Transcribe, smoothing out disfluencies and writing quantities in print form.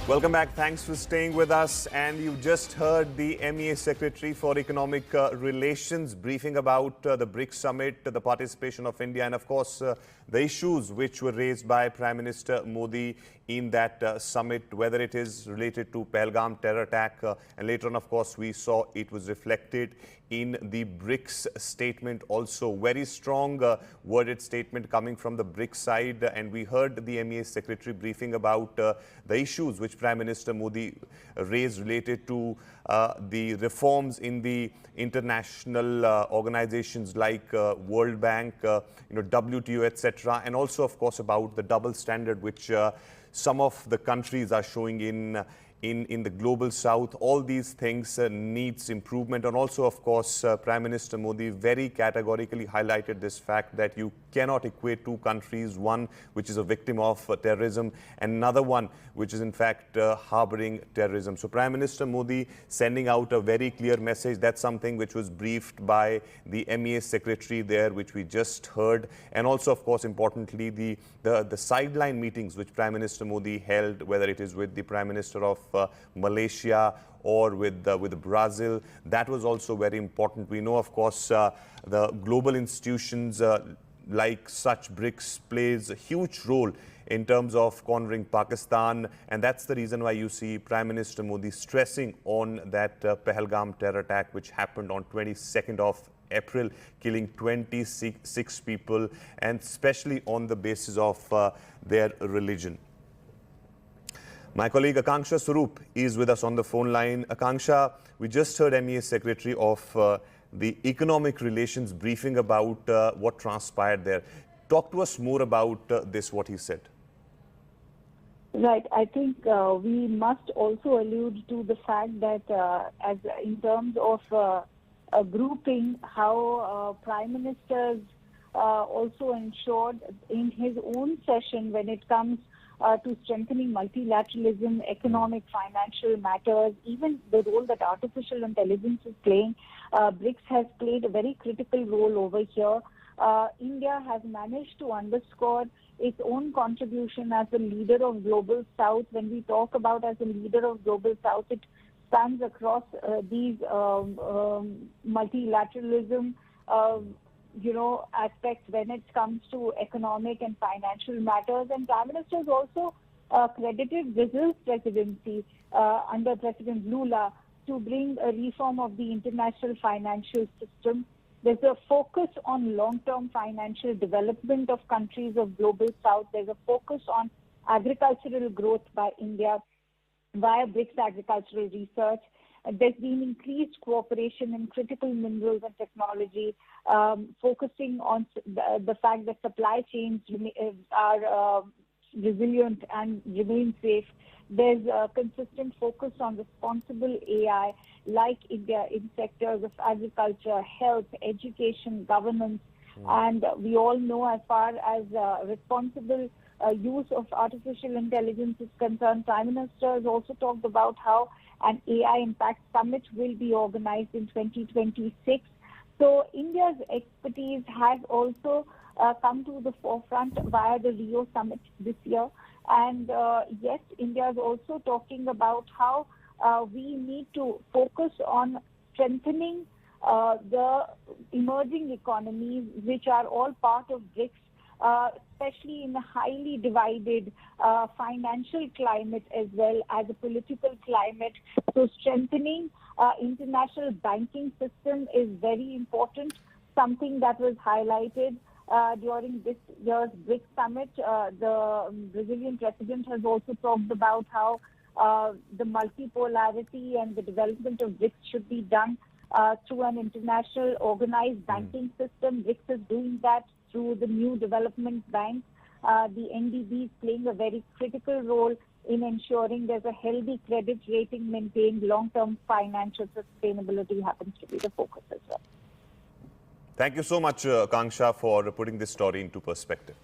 Welcome back. Thanks for staying with us. And you just heard the MEA Secretary for Economic Relations briefing about the BRICS Summit, the participation of India, and of course, the issues which were raised by Prime Minister Modi in that summit, whether it is related to Pahalgam terror attack. And later on, of course, we saw it was reflected in the BRICS statement also. Very strong worded statement coming from the BRICS side. And we heard the MEA Secretary briefing about the issues which Prime Minister Modi raised related to the reforms in the international organizations like World Bank, WTO, etc. And also, of course, about the double standard which some of the countries are showing in the global south. All these things needs improvement. And also, of course, Prime Minister Modi very categorically highlighted this fact that you cannot equate two countries, one which is a victim of terrorism and another one which is in fact harboring terrorism. So Prime Minister Modi sending out a very clear message. That's something which was briefed by the MEA Secretary there, which we just heard. And also, of course, importantly, the sideline meetings which Prime Minister Modi held, whether it is with the Prime Minister of Malaysia or with Brazil, that was also very important. We know, of course, the global institutions like such BRICS plays a huge role in terms of cornering Pakistan, and that's the reason why you see Prime Minister Modi stressing on that Pahalgam terror attack which happened on 22nd of April, killing 26 people, and especially on the basis of their religion. My colleague Akanksha Swaroop is with us on the phone line. Akanksha, we just heard MEA Secretary of the Economic Relations briefing about what transpired there. Talk to us more about this, what he said. Right. I think we must also allude to the fact that as in terms of grouping, how Prime Ministers also ensured in his own session when it comes to strengthening multilateralism, economic, financial matters, even the role that artificial intelligence is playing. BRICS has played a very critical role over here. India has managed to underscore its own contribution as a leader of Global South. When we talk about as a leader of Global South, it spans across these multilateralism aspects when it comes to economic and financial matters. And Prime Minister has also credited Brazil's presidency under President Lula to bring a reform of the international financial system. There's a focus on long-term financial development of countries of Global South. There's a focus on agricultural growth by India via BRICS agricultural research. There's been increased cooperation in critical minerals and technology, focusing on the fact that supply chains are resilient and remain safe. There's a consistent focus on responsible AI, like India, in sectors of agriculture, health, education, governance. And we all know, as far as responsible use of artificial intelligence is concerned, Prime Minister has also talked about how an AI Impact Summit will be organized in 2026. So India's expertise has also come to the forefront via the Rio Summit this year. And yes, India is also talking about how we need to focus on strengthening the emerging economies, which are all part of BRICS, especially in a highly divided financial climate as well as a political climate. So strengthening international banking system is very important, something that was highlighted during this year's BRICS Summit. The Brazilian president has also talked about how the multipolarity and the development of BRICS should be done through an international organized banking system. BRICS is doing that through the new development bank. The NDB is playing a very critical role in ensuring there's a healthy credit rating maintained. Long-term financial sustainability happens to be the focus as well. Thank you so much, Akanksha, for putting this story into perspective.